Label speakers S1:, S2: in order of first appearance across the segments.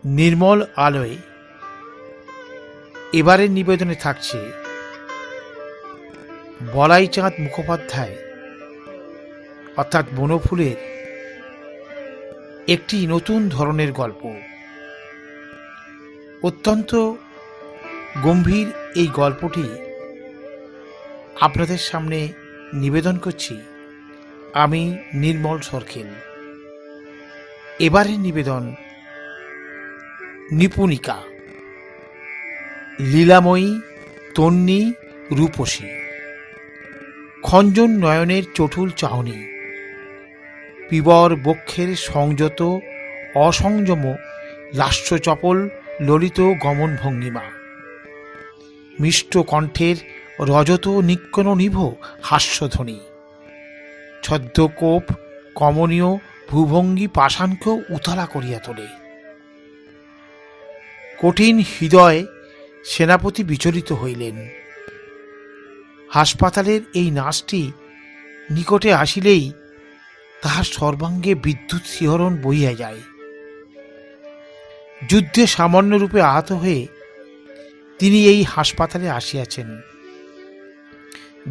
S1: নির্মল আলোয় এবারের নিবেদনে থাকছে বলাইচাঁদ মুখোপাধ্যায় অর্থাৎ বনফুলের একটি নতুন ধরনের গল্প। অত্যন্ত গম্ভীর এই গল্পটি আপনাদের সামনে নিবেদন করছি আমি নির্মল সরকেল। এবারের নিবেদন নিপুণিকা। লীলাময়ী, তন্বী, রূপসী, খঞ্জন নয়নের চটুল চাহনি, পিবর বক্ষের সংযত অসংযম লাস্যচপল ললিত গমন ভঙ্গিমা, মিষ্ট কণ্ঠের রজত নিক্কণ নিভ হাস্যধ্বনি, ছদ্মকোপ কমনীয় ভূভঙ্গি পাষাণকেও উতলা করিয়া তোলে। কঠিন হৃদয়ে সেনাপতি বিচলিত হইলেন। হাসপাতালের এই নার্সটি নিকটে আসিলেই তাহার সর্বাঙ্গে বিদ্যুৎ শিহরণ বহিয়া যায়। যুদ্ধে সামান্যরূপে আহত হয়ে তিনি এই হাসপাতালে আসিয়াছেন।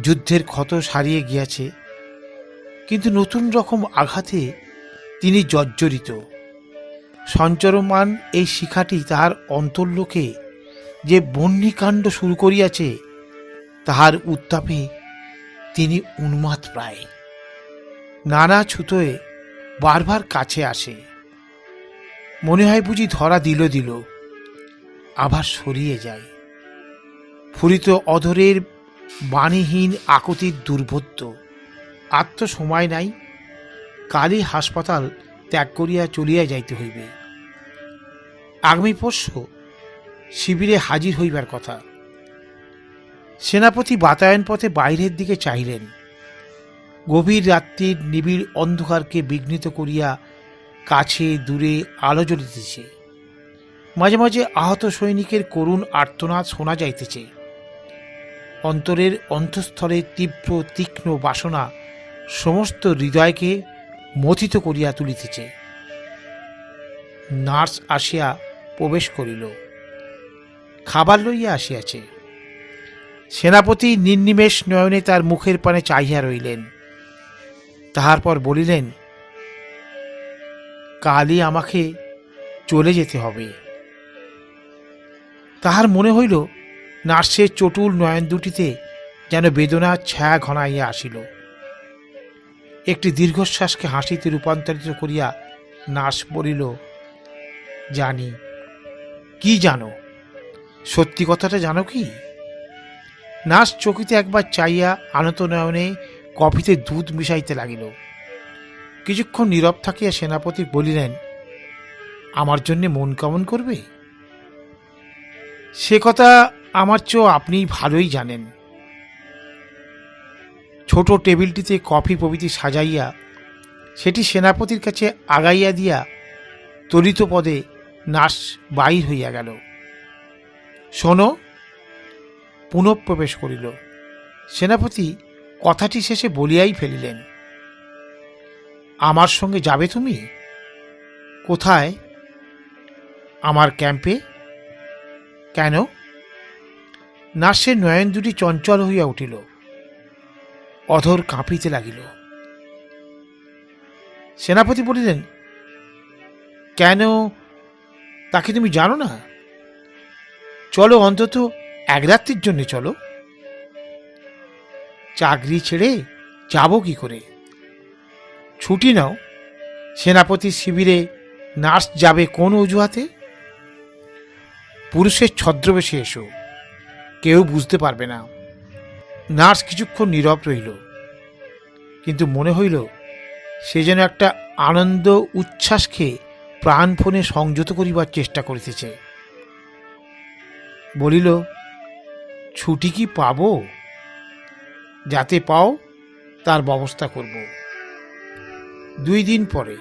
S1: যুদ্ধের ক্ষত সারিয়ে গিয়াছে, কিন্তু নতুন রকম আঘাতে তিনি জর্জরিত। সঞ্চরমান এই শিখাটি তাহার অন্তর্লোকে যে বহ্নিকাণ্ড শুরু করিয়াছে, তাহার উত্তাপে তিনি উন্মাদ প্রায়। নানা ছুতোয় বারবার কাছে আসে, মনে হয় বুঝি ধরা দিল, আবার সরিয়ে যায়। ফুরিত অধরের বাণীহীন আকুতির দুর্বোধ্য। আর তো সময় নাই, কালই হাসপাতাল ত্যাগ করিয়া চলিয়া যাইতে হইবে। আগামী পরশু শিবিরে হাজির হইবার কথা। সেনাপতি বাতায়ন পথে বাইরের দিকে চাহিলেন। গভীর রাত্রির নিবিড় অন্ধকারকে বিঘ্নিত করিয়া কাছে দূরে আলো জ্বলিতেছে। মাঝে মাঝে আহত সৈনিকের করুণ আর্তনাদ শোনা যাইতেছে। অন্তরের অন্তঃস্থলে তীব্র তীক্ষ্ণ বাসনা সমস্ত হৃদয়কে মথিত করিয়া তুলিতেছে। নার্স আসিয়া প্রবেশ করিল, খাবার লইয়া আসিয়াছে। সেনাপতি নির্নিমেষ নয়নে তার মুখের পানে চাহিয়া রইলেন। তাহার পর বলিলেন, কালই আমাকে চলে যেতে হবে। তাহার মনে হইল নার্সের চটুল নয়ন দুটিতে যেন বেদনার ছায়া ঘনাইয়া আসিল। একটি দীর্ঘশ্বাসকে হাসিতে রূপান্তরিত করিয়া নার্স বলিল, জানি। কি জানো? সত্যি কথাটা জানো কি? নার্স চকিতে একবার চাইয়া আনত নয়নে কফিতে দুধ মিশাইতে লাগিল। কিছুক্ষণ নীরব থাকিয়া সেনাপতি বলিলেন, আমার জন্যে মন কেমন করবে? সে কথা আমার চেয়েও আপনি ভালোই জানেন। ছোট টেবিলটিতে কফি প্রভৃতি সাজাইয়া সেটি সেনাপতির কাছে আগাইয়া দিয়া তলিত পদে নার্স বাহির হইয়া গেল। শোনো, পুনঃপ্রবেশ করিল। সেনাপতি কথাটি শেষে বলিয়াই ফেলিলেন, আমার সঙ্গে যাবে তুমি? কোথায়? আমার ক্যাম্পে। কেন? নার্সের নয়ন দুটি চঞ্চল হইয়া উঠিল, অধর কাঁপিতে লাগিল। সেনাপতি বলিলেন, কেন তাকে তুমি জানো না? চলো, অন্তত এক রাত্রির জন্য চলো। চাকরি ছেড়ে যাব কি করে? ছুটি নাও। সেনাপতির শিবিরে নার্স যাবে কোন অজুহাতে? পুরুষের ছদ্মবেশে এসো, কেউ বুঝতে পারবে না। নার্স কিছুক্ষণ নীরব রইল, কিন্তু মনে হইল সে যেন একটা আনন্দ উচ্ছ্বাসকে প্রাণপণে সংযত করিবার চেষ্টা করিতেছে। বলিল, ছুটি কি পাব? যাতে পাও তার ব্যবস্থা করব। 2 দিন পরে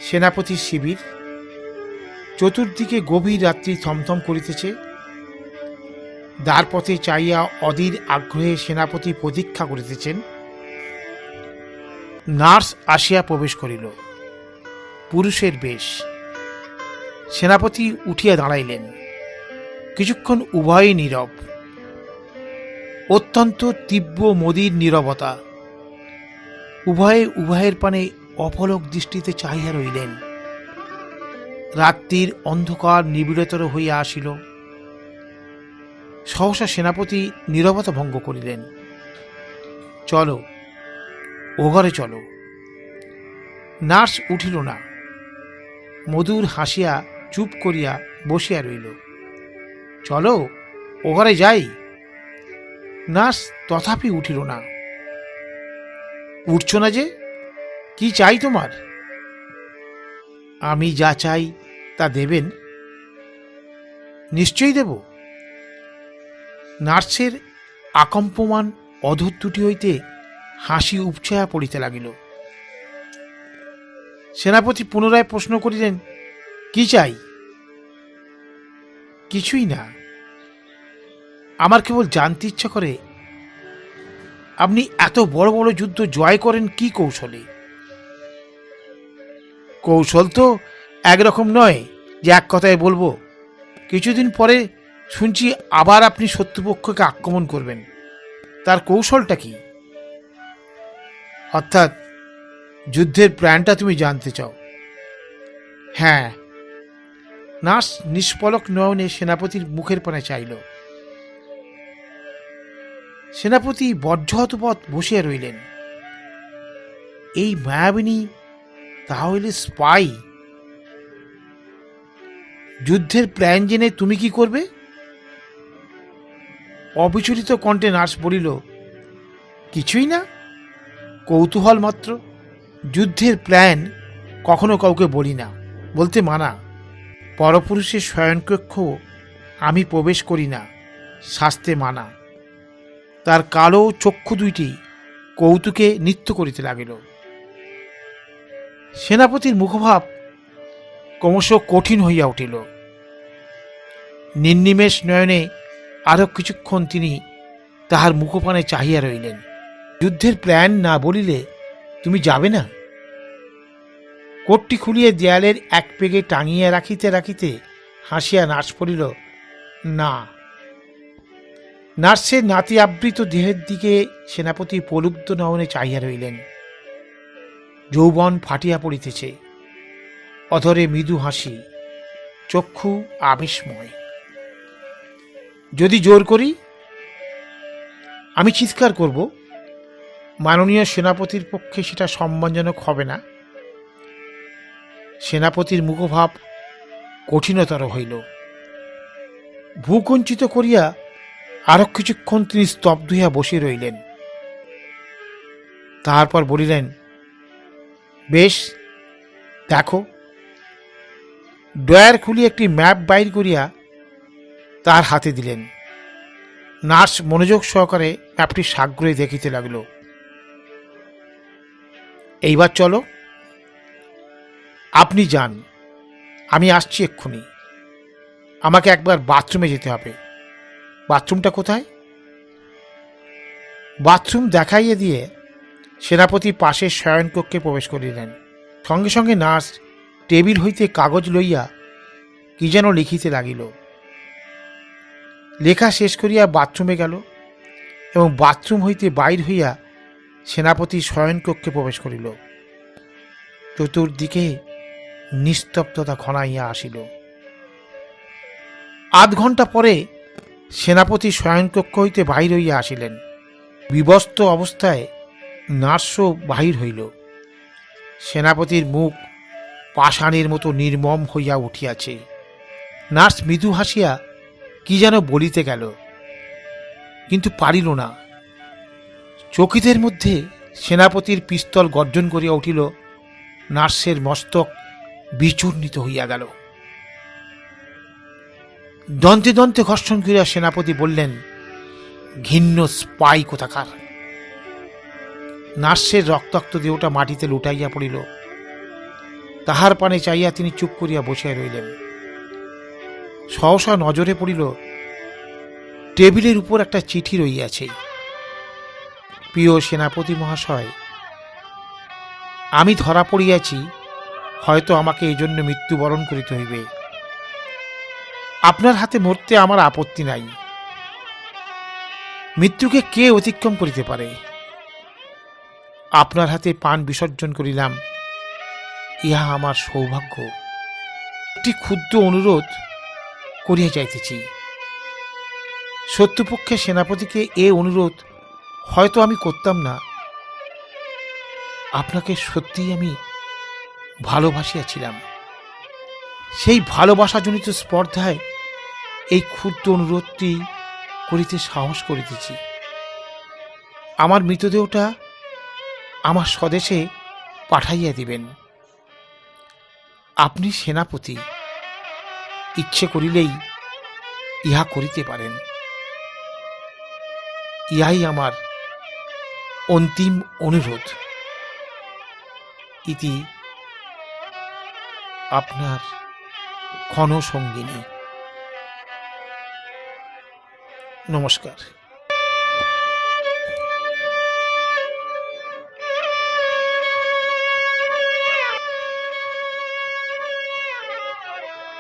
S1: সেনাপতির শিবির। চতুর্দিকে গভীর রাত্রি থমথম করিতেছে। দ্বারপথে চাইয়া অধীর আগ্রহে সেনাপতি প্রতীক্ষা করিতেছেন। নার্স আসিয়া প্রবেশ করিল। পুরুষের বেশ। সেনাপতি উঠিয়া দাঁড়াইলেন। কিছুক্ষণ উভয়ই নীরব। অত্যন্ত তীব্র মদির নীরবতা। উভয়ে উভয়ের পানে অপলক দৃষ্টিতে চাহিয়া রইলেন। রাত্রির অন্ধকার নিবিড়তর হইয়া আসিল। সহসা সেনাপতি নীরবতা ভঙ্গ করিলেন। চলো, ও ঘরে চলো। নার্স উঠিল না, মধুর হাসিয়া চুপ করিয়া বসিয়া রইল। চলো, ও ঘরে যাই। নার্স তথাপি উঠিল না। উঠছ না যে? কি চাই তোমার? আমি যা চাই তা দেবেন? নিশ্চয়ই দেব। নার্সের আকম্পমান অধর দুটি হইতে হাসি উপছায়া পড়িতে লাগিল। সেনাপতি পুনরায় প্রশ্ন করিলেন, কি চাই? কিছুই না। আমার কেবল জানতে ইচ্ছা করে আপনি এত বড় বড় যুদ্ধ জয় করেন কি কৌশলে? কৌশল তো একরকম নয় যে এক কথায় বলবো। কিছুদিন পরে শুনছি আবার আপনি শত্রুপক্ষকে আক্রমণ করবেন। তার কৌশলটা কি? অর্থাৎ যুদ্ধের প্ল্যানটা তুমি জানতে চাও? হ্যাঁ। নার্স নিষ্পলক নয়নে সেনাপতির মুখের পানে চাইল। সেনাপতি বজ্রহতপথ বসিয়া রইলেন। এই মায়াবিনী তাহলে স্পাই? যুদ্ধের প্ল্যান জেনে তুমি কি করবে? অবিচলিত কণ্ঠে নার্স বলিল, কিছুই না, কৌতূহল মাত্র। যুদ্ধের প্ল্যান কখনো কাউকে বলি না, বলতে মানা। পরপুরুষের শয়নকক্ষ আমি প্রবেশ করি না, শাস্তে মানা। তার কালো চক্ষু দুইটি কৌতুকে নৃত্য করিতে লাগিল। সেনাপতির মুখভাব ক্রমশ কঠিন হইয়া উঠিল। নির্নিমেষ নয়নে আরো কিছুক্ষণ তিনি তাহার মুখপানে চাহিয়া রইলেন। যুদ্ধের প্ল্যান না বলিলে তুমি যাবে না? কোটটি খুলিয়ে দেয়ালের এক পেগে টাঙিয়া রাখিতে রাখিতে হাসিয়া নার্স পড়িল, না। নার্সের নাতি আবৃত দেহের দিকে সেনাপতি প্রলুব্ধ নয়নে চাহিয়া রইলেন। যৌবন ফাটিয়া পড়িতেছে, অধরে মৃদু হাসি, চক্ষু আবেশময়। যদি জোর করি? আমি চিৎকার করব। মাননীয় সেনাপতির পক্ষে সেটা সম্মানজনক হবে না। সেনাপতির মুখভাব কঠিনতর হইল। ভূকুঞ্চিত করিয়া আরো কিছুক্ষণ তিনি স্তব্ধ হইয়া বসে রইলেন। তারপর বলিলেন, বেশ, দেখো। ড্রয়ার খুলিয়া একটি ম্যাপ বাইর করিয়া তার হাতে দিলেন। নার্স মনোযোগ সহকারে ম্যাপটি সাগ্রহে দেখিতে লাগল। এইবার চলো। আপনি যান, আমি আসছি এক্ষুনি। আমাকে একবার বাথরুমে যেতে হবে। বাথরুমটা কোথায়? বাথরুম দেখাইয়ে দিয়ে সেনাপতি পাশের শয়নকক্ষে প্রবেশ করিলেন। সঙ্গে সঙ্গে নার্স টেবিল হইতে কাগজ লইয়া কি যেন লিখিতে লাগিল। লেখা শেষ করিয়া বাথরুমে গেল এবং বাথরুম হইতে বাইর হইয়া সেনাপতি শয়নকক্ষে প্রবেশ করিল। চতুর্দিকে নিস্তব্ধতা ঘনাইয়া আসিল। আধ ঘণ্টা পরে সেনাপতি শয়নকক্ষ হইতে বাহির হইয়া আসিলেন। বিবস্ত্র অবস্থায় নার্সও বাহির হইল। সেনাপতির মুখ পাষাণের মতো নির্মম হইয়া উঠিয়াছে। নার্স মৃদু হাসিয়া কি যেন বলিতে গেল, কিন্তু পারিল না। চকিতের মধ্যে সেনাপতির পিস্তল গর্জন করিয়া উঠিল। নার্সের মস্তক বিচূর্ণিত হইয়া গেল। দন্তে দন্তে ঘর্ষণ করিয়া সেনাপতি বললেন, ঘৃণ্য স্পাই কোথাকার। নার্সের রক্তাক্ত দেহটা মাটিতে লুটাইয়া পড়িল। তাহার পানে চাইয়া তিনি চুপ করিয়া বসিয়া রইলেন। সহসা নজরে পড়িল টেবিলের উপর একটা চিঠি রইয়াছে। প্রিয় সেনাপতি মহাশয়, আমি ধরা পড়িয়াছি, হয়তো আমাকে এই জন্য মৃত্যুবরণ করিতে হইবে। আপনার হাতে মরতে আমার আপত্তি নাই। মৃত্যুকে কে অতিক্রম করিতে পারে? আপনার হাতে প্রাণ বিসর্জন করিলাম, ইহা আমার সৌভাগ্য। একটি ক্ষুদ্র অনুরোধ করিয়া যাইতেছি। শত্রুপক্ষের সেনাপতিকে এ অনুরোধ হয়তো আমি করতাম না। আপনাকে সত্যিই আমি ভালোবাসিয়াছিলাম। সেই ভালোবাসাজনিত স্পর্ধায় এই ক্ষুদ্র অনুরোধটি করিতে সাহস করিতেছি। আমার মৃতদেহটা আমার স্বদেশে পাঠাইয়া দিবেন। আপনি সেনাপতি, ইচ্ছে করিলেই ইহা করিতে পারেন। ইহাই আমার অন্তিম অনুরোধ। ইতি আপনার ক্ষণসঙ্গিনী। নমস্কার।